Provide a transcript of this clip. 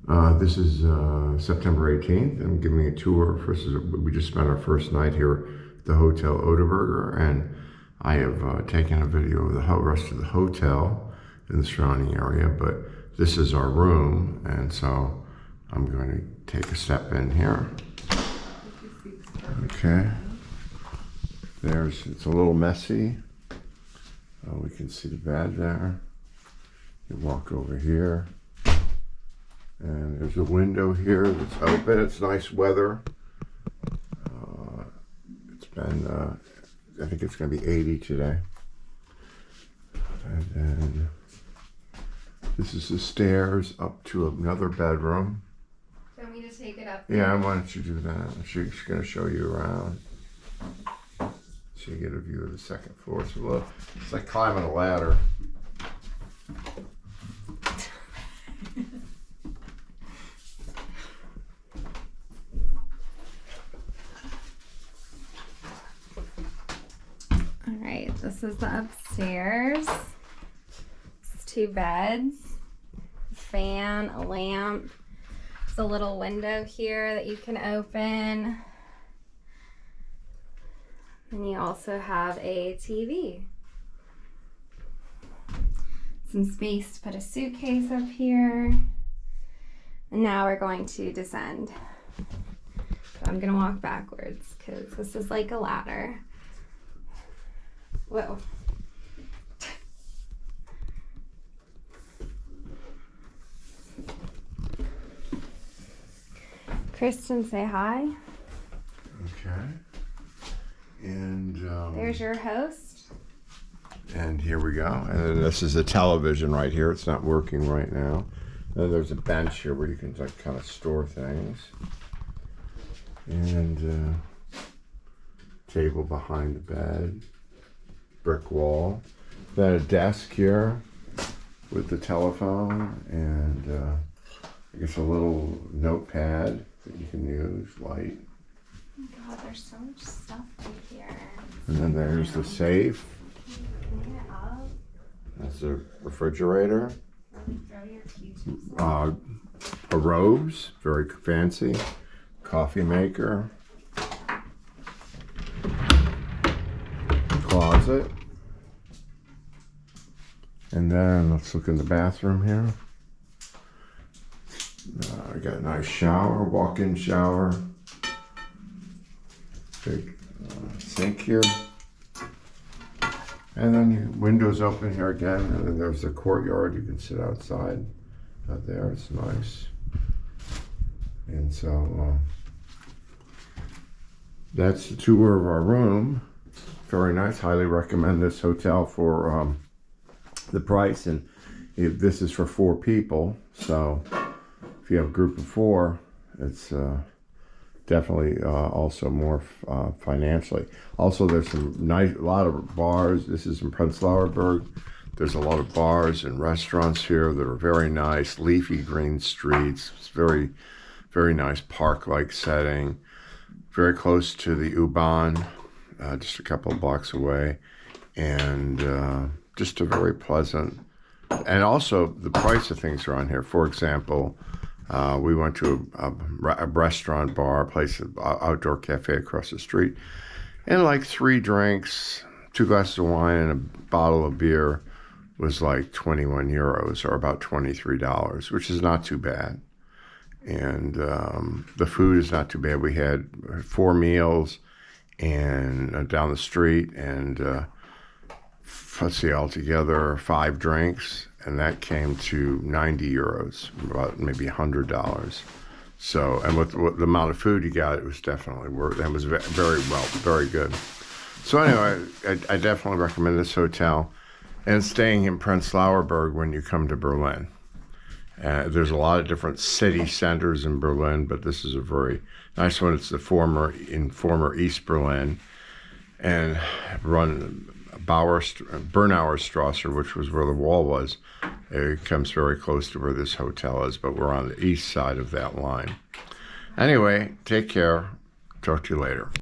This is September 18th. I'm giving a tour. We just spent our first night here at the Hotel Oderberger, and I have taken a video of the rest of the hotel in the surrounding area, but this is our room, and so I'm going to take a step in here. Okay. It's a little messy. We can see the bed there. You walk over here. And there's a window here that's open. It's nice weather. It's been, I think it's going to be 80 today. And then this is the stairs up to another bedroom. Do you want me to take it up? Yeah, why don't you do that? She's going to show you around. So you get a view of the second floor. So it's like climbing a ladder. Alright, this is the upstairs. It's 2 beds, a fan, a lamp. There's a little window here that you can open. And you also have a TV. Some space to put a suitcase up here. And now we're going to descend. But I'm gonna walk backwards because this is like a ladder. Whoa. Kristen, say hi. Okay. And there's your host. And here we go. And then this is a television right here. It's not working right now. And there's a bench here where you can like kind of store things. And table behind the bed. Brick wall. Then a desk here with the telephone and I guess a little notepad that you can use, light. Oh my God, there's so much stuff right here. And then there's the safe. Can it up? That's the refrigerator. Really throw your Q-tips. A robes, very fancy. Coffee maker. Closet. And then let's look in the bathroom here. I got a nice shower, walk-in shower. Big sink here. And then windows open here again. And then there's the courtyard. You can sit outside out there. It's nice. And so that's the tour of our room. Very nice. Highly recommend this hotel for the price. And this is for 4 people. So if you have a group of 4, it's definitely also more financially. Also, there's a lot of bars. This is in Prenz, Lauerberg. There's a lot of bars and restaurants here that are very nice, leafy green streets. It's very, very nice park-like setting. Very close to the U-Bahn, just a couple of blocks away, and just a very pleasant. And also, the price of things are on here. For example, we went to a restaurant, bar, place, outdoor cafe across the street, and like 3 drinks, 2 glasses of wine, and a bottle of beer was like 21 euros, or about $23, which is not too bad. And the food is not too bad. We had 4 meals and down the street, and let's see, altogether 5 drinks, and that came to 90 euros, about maybe $100. So, and with the amount of food you got, it was definitely worth it. It was very good. So anyway, I definitely recommend this hotel, and staying in Prenz Lauerberg when you come to Berlin. There's a lot of different city centers in Berlin, but this is a very nice one. It's the former East Berlin, and run Bernauer Strasse, which was where the wall was. It comes very close to where this hotel is, but we're on the east side of that line. Anyway, take care. Talk to you later.